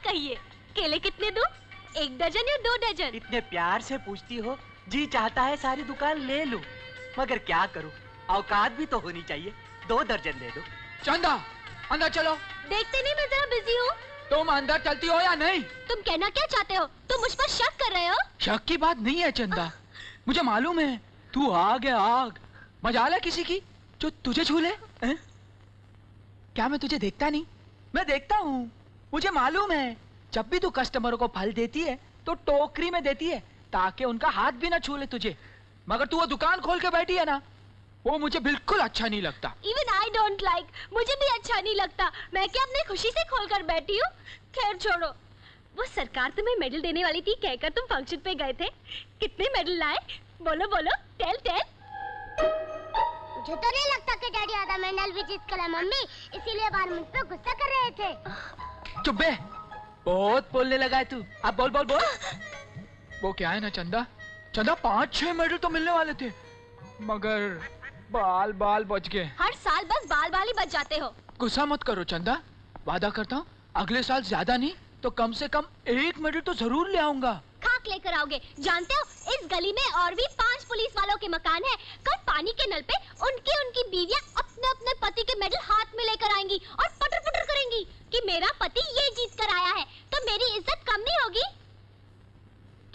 कहिए, केले कितने दूं? 1 दर्जन या 2 दर्जन? इतने प्यार से पूछती हो, जी चाहता है सारी दुकान ले लूं, मगर क्या करूं, औकात भी तो होनी चाहिए। 2 दर्जन दे दो। चंदा, अंदर चलो। देखते नहीं मैं जरा बिजी हूँ। तुम अंदर चलती हो या नहीं? तुम कहना क्या चाहते हो? तुम मुझ पर शक कर रहे हो? शक की बात नहीं है चंदा, मुझे मालूम है तू आग है आग। मजाल है किसी की जो तुझे छू ले? क्या मैं तुझे देखता नहीं? मैं देखता हूँ, मुझे मालूम है। जब भी तू कस्टमरों को फल देती है तो टोकरी में देती है ताकि उनका हाथ भी ना छू ले तुझे, मगर तू वो दुकान खोल के बैठी है ना, वो मुझे बिल्कुल अच्छा नहीं लगता। Even I don't like, मुझे भी अच्छा नहीं लगता। मैं क्या अपनी खुशी से खोलकर बैठी हूँ? खैर छोड़ो। वो सरकार तुम्हें मेडल देने वाली थी, कहकर तुम फंक्शन पे गए थे। कितने मेडल लाए? बोलो बोलो, टेल टेल। मुझे तो नहीं लगता कि डैडी आधा मेडल भी जीत कर मम्मी, इसीलिए बार मुझ पे गुस्सा कर रहे थे। चुप बे, बहुत बोलने लगा है तू। अब बोल बोल बोल। वो क्या है ना चंदा, चंदा 5-6 मेडल तो मिलने वाले थे, मगर बाल बाल बच गए। हर साल बस बाल बाल ही बच जाते हो। गुस्सा मत करो चंदा, वादा करता हूँ अगले साल ज्यादा नहीं तो कम से कम 1 मेडल तो जरूर ले आऊंगा। खाक लेकर आओगे। जानते हो इस गली में और भी 5 पुलिस वालों के मकान हैं। कल पानी के नल पे उनकी बीवियां अपने अपने पति के मेडल हाथ में लेकर आएंगी और पटर पटर करेंगी कि मेरा पति ये जीत कर आया है, तो मेरी इज्जत कम नहीं होगी?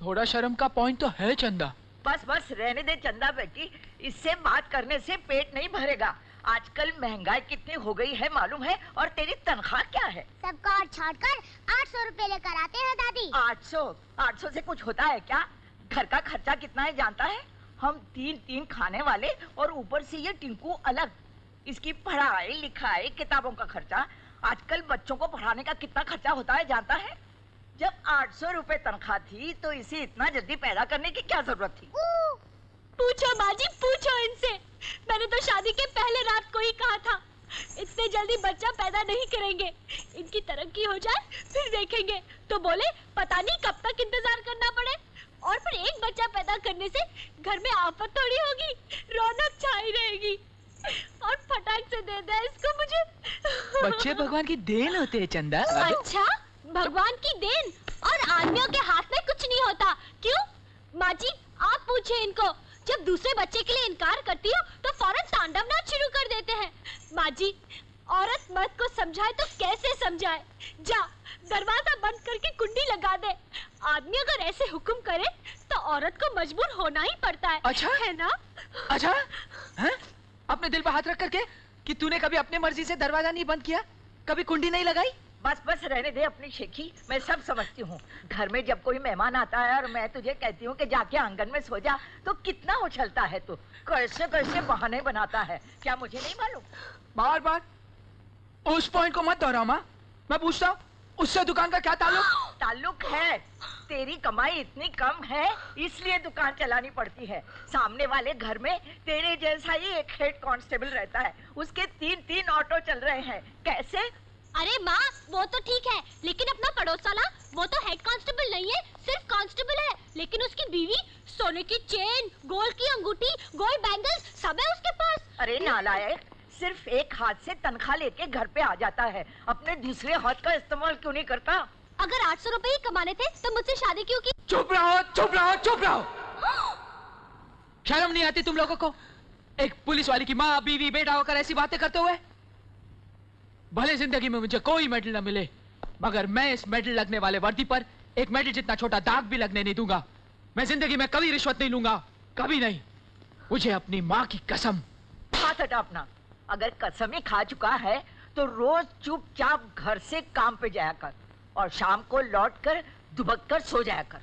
थोड़ा शर्म का पॉइंट तो है चंदा। बस बस रहने दे चंदा बेटी, इससे बात करने से पेट नहीं भरेगा। आजकल महंगाई कितनी हो गई है मालूम है, और तेरी तनख्वाह क्या है? सबका और छोड़कर 800 रुपए लेकर आते हैं दादी। 800 से कुछ होता है क्या? घर का खर्चा कितना है जानता है? हम 3 खाने वाले और ऊपर से ये टिंकू अलग, इसकी पढ़ाई लिखाई किताबों का खर्चा। आजकल बच्चों को पढ़ाने का कितना खर्चा होता है जानता है? जब 800 रुपए तनख्वाह थी तो इसे इतना जल्दी पैदा करने की क्या जरूरत थी? पूछो माँ जी, पूछो इनसे। मैंने तो शादी के पहले रात को ही कहा था, इतने जल्दी बच्चा पैदा नहीं करेंगे, इनकी तरक्की हो जाए फिर देखेंगे। तो बोले पता नहीं कब तक इंतजार करना पड़े, और फिर एक बच्चा पैदा करने से घर में आफत थोड़ी होगी, रौनक छाई रहेगी। और फटाक से दे दे इसको मुझे। बच्चे भगवान की देन होते हैं चंदा। अच्छा, भगवान की देन, और आदमियों के हाथ में कुछ नहीं होता। क्यों माँ जी, आप पूछे इनको। जब दूसरे बच्चे के लिए इनकार करती हो तो फौरन तांडव नाच शुरू कर देते हैं। माँ जी, औरत मर्द को समझाए तो कैसे समझाए? जा दरवाजा बंद करके कुंडी लगा दे। आदमी अगर ऐसे हुक्म करे तो औरत को मजबूर होना ही पड़ता है। अच्छा है ना? अच्छा है? अपने दिल पर हाथ रख करके कि तूने कभी अपने मर्जी से दरवाजा नहीं बंद किया, कभी कुंडी नहीं लगाई? बस बस रहने दे अपनी शेखी, मैं सब समझती हूँ। घर में जब कोई मेहमान आता है और मैं तुझे कहती हूँ कि जाके आंगन में सो जा, तो कितना उछलता है तू, कैसे कैसे बहाने बनाता है, क्या मुझे नहीं मालूम? बार बार उस पॉइंट को मत दोहराओ माँ। मैं पूछता हूँ उससे दुकान का क्या ताल्लुक? ताल्लुक है, तेरी कमाई इतनी कम है इसलिए दुकान चलानी पड़ती है। सामने वाले घर में तेरे जैसा ही एक हेड कांस्टेबल रहता है, उसके 3 ऑटो चल रहे हैं। कैसे? अरे माँ, वो तो ठीक है, लेकिन अपना पड़ोस वाला, वो तो हेड कांस्टेबल नहीं है, सिर्फ कांस्टेबल है, लेकिन उसकी बीवी सोने की चेन, गोल्ड की अंगूठी, गोल्ड बैंगल्स सब है उसके पास। अरे नालायक, सिर्फ एक हाथ से तनख्वाह लेके घर पे आ जाता है, अपने दूसरे हाथ का इस्तेमाल क्यों नहीं करता? अगर 800 रुपए ही कमाने थे तो मुझसे शादी क्यों की? चुप रहो, चुप रहो, चुप रहो। शर्म नहीं आती तुम लोगों को? एक पुलिस वाली की माँ, बीवी, बेटा होकर ऐसी बातें करते हुए? भले जिंदगी में मुझे कोई मेडल न मिले, मगर मैं इस मेडल लगने वाले वर्दी पर एक मेडल जितना छोटा दाग भी लगने नहीं दूंगा। मैं जिंदगी में कभी रिश्वत नहीं लूंगा, कभी नहीं। मुझे अपनी माँ की कसम। हाथ हटा अपना। अगर कसम ही खा चुका है तो रोज चुपचाप घर से काम पे जाया कर और शाम को लौट कर दुबक कर सो जाया कर।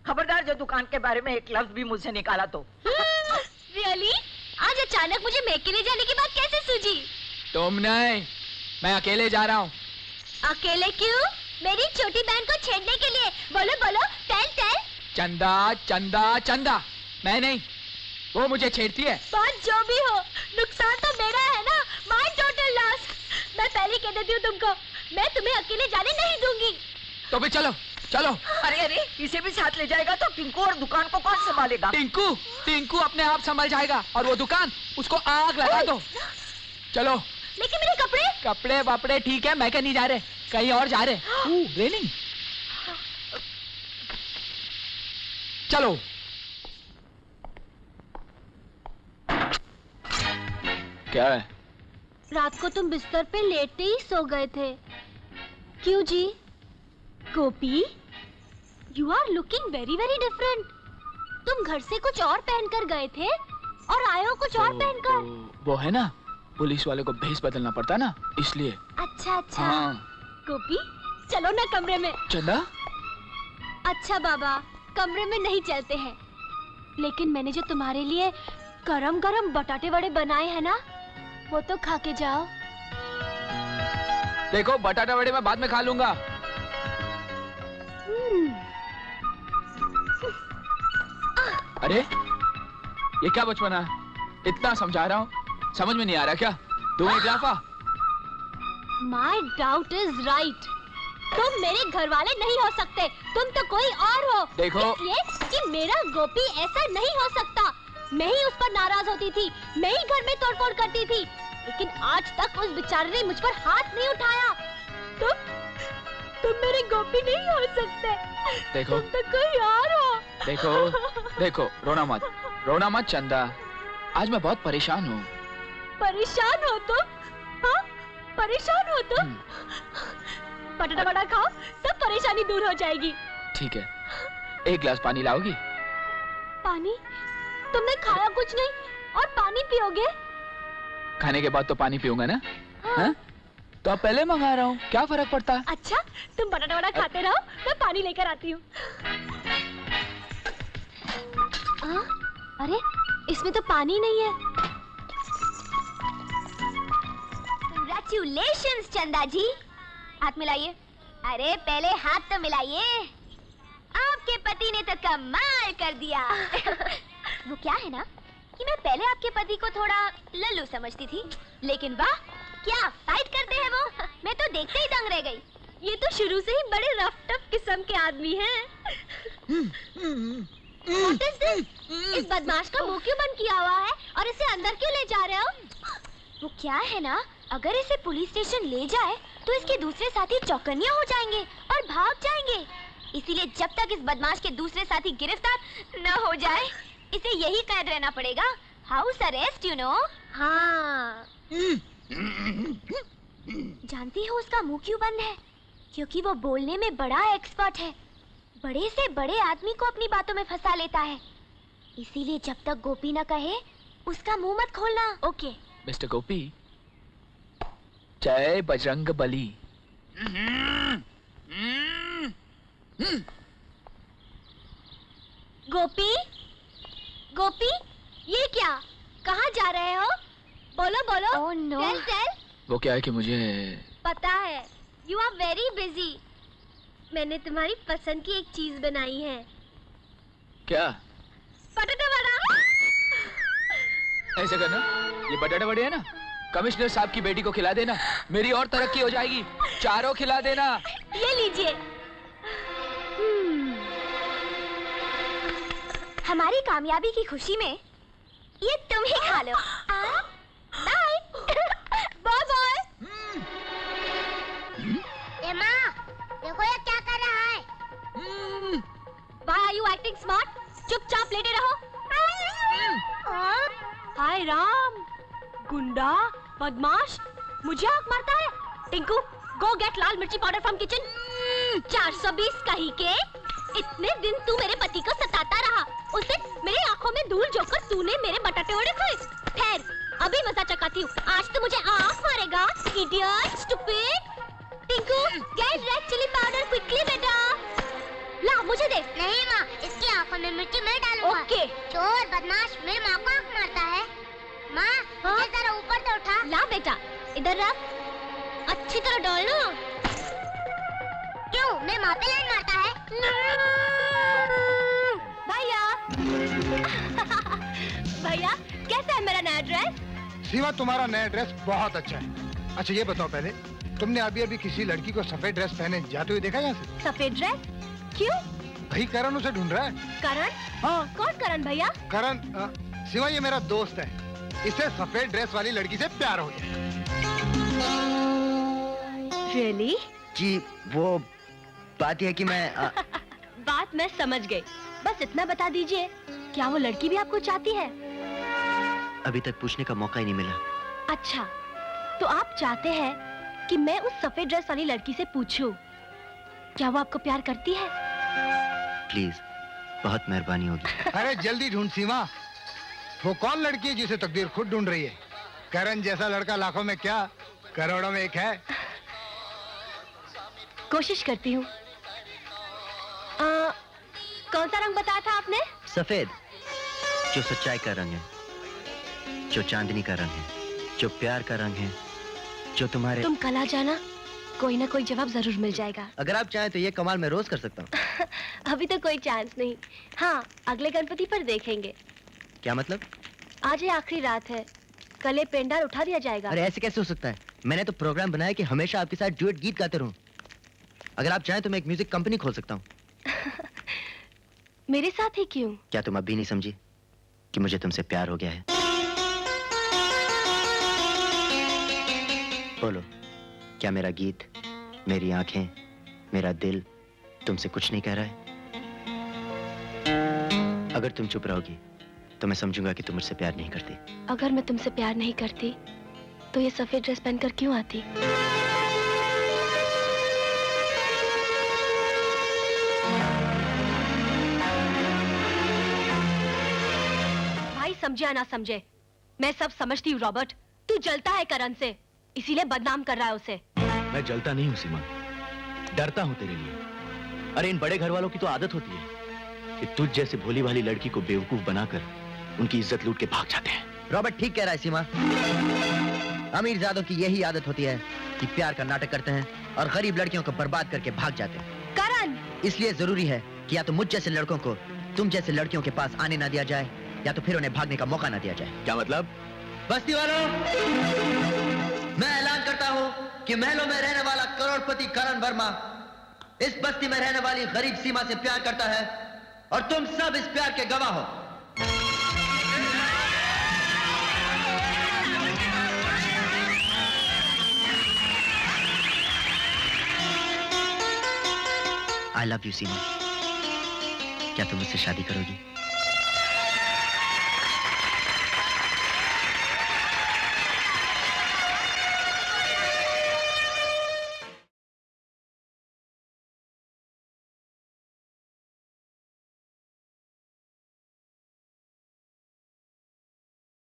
खबरदार जो दुकान के बारे में एक लफ्ज भी मुझसे निकाला तो। रियली? आज अचानक मुझे मैके ले जाने की बात कैसे सूझी? तुम नहीं, मैं अकेले जा रहा हूँ। अकेले क्यों? मेरी छोटी बहन को छेड़ने के लिए। बोलो बोलो, टेल टेल। चंदा चंदा चंदा, मैं नहीं, वो मुझे छेड़ती है। बात जो भी हो, नुकसान तो मेरा है ना, माय टोटल लॉस। मैं पहले कह देती हूँ तुमको, मैं तुम्हें अकेले जाने नहीं दूंगी। तो भी चलो चलो। अरे अरे, इसे भी साथ ले जाएगा तो टिंकू और दुकान को कौन संभालेगा? टिंकू टिंकू अपने आप संभल जाएगा, और वो दुकान उसको आग लगा दो। चलो। लेकिन मेरे कपड़े? कपड़े वपड़े ठीक है, मैं क्या नहीं जा रहे, कहीं और जा रहे। रेनिंग चलो। क्या है? रात को तुम बिस्तर पे लेटते ही सो गए थे। क्यों जी? Gopi, you are looking very very different. तुम घर से कुछ और पहनकर गए थे और आए हो कुछ और पहनकर। वो है ना, पुलिस वाले को भेष बदलना पड़ता ना, इसलिए। अच्छा अच्छा। हाँ। गोपी, चलो ना कमरे में। चंदा? अच्छा बाबा, कमरे में नहीं चलते हैं, लेकिन मैंने जो तुम्हारे लिए गरम गरम बटाटे वड़े बनाए हैं ना, वो तो खा के जाओ। देखो, बटाटा वड़े मैं बाद में खा लूंगा। अरे, ये क्या बचपना है? इतना समझा रहा हूँ, समझ में नहीं आ रहा क्या? तुम एक लाफा। My doubt is right. तुम मेरे घर वाले नहीं हो सकते, तुम तो कोई और हो। देखो, इसलिए कि मेरा गोपी ऐसा नहीं हो सकता। मैं ही उस पर नाराज होती थी, मैं ही घर में तोड़फोड़ करती थी, लेकिन आज तक उस बेचारे ने मुझ पर हाथ नहीं उठाया। तुम मेरे गोपी नहीं हो सकते। देखो, तुम तो कोई और हो। देखो, रोना मत चंदा। आज मैं बहुत परेशान हूँ। परेशान हो तुम? हाँ? परेशान हो तुम? बटाटा वड़ा खाओ, सब परेशानी दूर हो जाएगी। ठीक है, एक गिलास पानी लाओगी? पानी? तुमने खाया कुछ नहीं और पानी पियोगे? खाने के बाद तो पानी पीऊंगा ना। हाँ। हाँ? तो अब पहले मंगा रहा हूँ, क्या फर्क पड़ता है? अच्छा, तुम बटाटा वड़ा खाते रहो, मैं पानी लेकर आती हूँ। अरे, इसमें तो पानी नहीं है। Congratulations चंदा जी, हाथ मिलाइए। अरे पहले हाथ तो मिलाइए। आपके पति ने तो कमाल कर दिया। वो क्या है ना कि मैं पहले आपके पति को थोड़ा लल्लू समझती थी, लेकिन वाह क्या फाइट करते हैं वो। मैं तो देखते ही दंग रह गई। ये तो शुरू से ही बड़े रफ टफ किस्म के आदमी हैं। What is this? इस बदमाश का मुंह क्यों बंद किया हुआ है और इसे अंदर क्यों ले जा रहे हो? वो क्या है ना, अगर इसे पुलिस स्टेशन ले जाए तो इसके दूसरे साथी चौकन्निया हो जाएंगे और भाग जाएंगे। इसीलिए जब तक इस बदमाश के दूसरे साथी गिरफ्तार न हो जाए, इसे यही कैद रहना पड़ेगा। House arrest, you know. हाँ। जानती हो उसका मुंह क्यों बंद है? क्योंकि वो बोलने में बड़ा एक्सपर्ट है। बड़े से बड़े आदमी को अपनी बातों में फंसा लेता है। इसीलिए जब तक गोपी न कहे, उसका मुंह मत खोलना। ओके। मिस्टर गोपी, जय बजरंग बली। गोपी, गोपी, ये क्या? कहाँ जा रहे हो? बोलो बोलो। Oh, no. टेल। वो क्या है कि मुझे पता है, यू आर वेरी बिजी। मैंने तुम्हारी पसंद की एक चीज बनाई है। क्या? बटाटा वड़ा। ऐसे करना, ये बटाटा वड़े है ना, कमिश्नर साहब की बेटी को खिला देना, मेरी और तरक्की हो जाएगी। चारों खिला देना। ये लीजिए। हमारी कामयाबी की खुशी में ये तुम ही खा लो। बाय। Bye bye. माँ, देखो ये क्या कर रहा है। Why are you acting smart? चुपचाप लेटे रहो। हाय राम, गुंडा, बदमाश, मुझे आंख मारता है। टिंकू, go get लाल मिर्ची पाउडर from kitchen। 420 कहीं के। इतने दिन तू मेरे पति को सताता रहा। उस दिन मेरी आंखों में धूल झोंककर तूने मेरे बटाटे वड़े खाए। ठहर, अभी मजा चखाती हूँ। आज तो मुझे आंख मारेगा, idiot, stupid। Tinku, get red chili powder quickly बेटा। ला, मुझे दे। नहीं माँ, इसकी आंखों में मिर्ची मैं डालूंगा। ओके। चोर बदमाश मेरी माँ को आंख मारता है। माँ, हाँ? मुझे जरा ऊपर तो उठा। ला बेटा, इधर रख। अच्छी तरह डालना। क्यों, मेरी माँ पे लाइन मारता है? भैया। भैया, कैसा है मेरा नया ड्रेस? शिवा, तुम्हारा नया ड्रेस बहुत अच्छा है। अच्छा ये बताओ पहले, तुमने अभी अभी किसी लड़की को सफेद ड्रेस पहने जाते हुए देखा यहाँ से? सफेद ड्रेस? क्यों? भाई करण उसे ढूंढ रहा है। करण? हाँ, कौन करण भैया? करण। शिवा, ये मेरा दोस्त है। इसे सफेद ड्रेस वाली लड़की से प्यार हो गया। Really? जी, वो बात यह है कि मैं बात मैं समझ गई। बस इतना बता दीजिए, क्या वो लड़की भी आपको चाहती है? अभी तक पूछने का मौका ही नहीं मिला। अच्छा, तो आप चाहते हैं कि मैं उस सफेद ड्रेस वाली लड़की से पूछूं, क्या वो आपको प्यार करती है? प्लीज, बहुत मेहरबानी होगी। अरे जल्दी ढूंढ सीमा, वो कौन लड़की है जिसे तकदीर खुद ढूंढ रही है? करण जैसा लड़का लाखों में क्या, करोड़ों में एक है। कोशिश करती हूँ। कौन सा रंग बताया था आपने? सफेद, जो सच्चाई का रंग है, जो चांदनी का रंग है, जो प्यार का रंग है, जो तुम्हारे... तुम कल आ जाना, कोई ना कोई जवाब जरूर मिल जाएगा। अगर आप चाहें तो ये कमाल मैं रोज कर सकता हूँ। अभी तो कोई चांस नहीं। हाँ, अगले गणपति पर देखेंगे। क्या मतलब? आज ये आखिरी रात है, कल ये पेंडाल उठा दिया जाएगा। अरे ऐसे कैसे हो सकता है? मैंने तो प्रोग्राम बनाया कि हमेशा आपके साथ ड्यूएट गीत गाते रहूं। अगर आप चाहें तो मैं एक म्यूजिक कंपनी खोल सकता हूँ। मेरे साथ ही क्यों? क्या तुम अब भी नहीं समझी कि मुझे तुमसे प्यार हो गया है? बोलो, क्या मेरा गीत, मेरी आंखें, मेरा दिल तुमसे कुछ नहीं कह रहा है? अगर तुम चुप रहोगी तो मैं समझूंगा कि तुम मुझसे प्यार नहीं करती। अगर मैं तुमसे प्यार नहीं करती तो ये सफेद ड्रेस पहनकर क्यों आती? भाई समझे या ना समझे, मैं सब समझती हूँ रॉबर्ट। तू जलता है करण से, इसीलिए बदनाम कर रहा है उसे। मैं जलता नहीं हूँ सीमा, डरता हूँ तेरे लिए। अरे इन बड़े घर वालों की तो आदत होती है कि तुझ जैसे भोली भाली लड़की को बेवकूफ बनाकर उनकी इज्जत लूट के भाग जाते हैं। रॉबर्ट ठीक कह रहा है सीमा। अमीरजादों की यही आदत होती है कि प्यार का नाटक करते हैं और गरीब लड़कियों को बर्बाद करके भाग जाते हैं। करण, इसलिए जरूरी है कि या तो मुझ जैसे लड़कों को तुम जैसे लड़कियों के पास आने ना दिया जाए, या तो फिर उन्हें भागने का मौका ना दिया जाए। क्या मतलब? बस्ती वालों, मैं ऐलान करता हूँ कि महलों में रहने वाला करोड़पति करण वर्मा इस बस्ती में रहने वाली गरीब सीमा से प्यार करता है, और तुम सब इस प्यार के गवाह हो। I love you, सीमा। क्या तुम मुझसे शादी करोगी?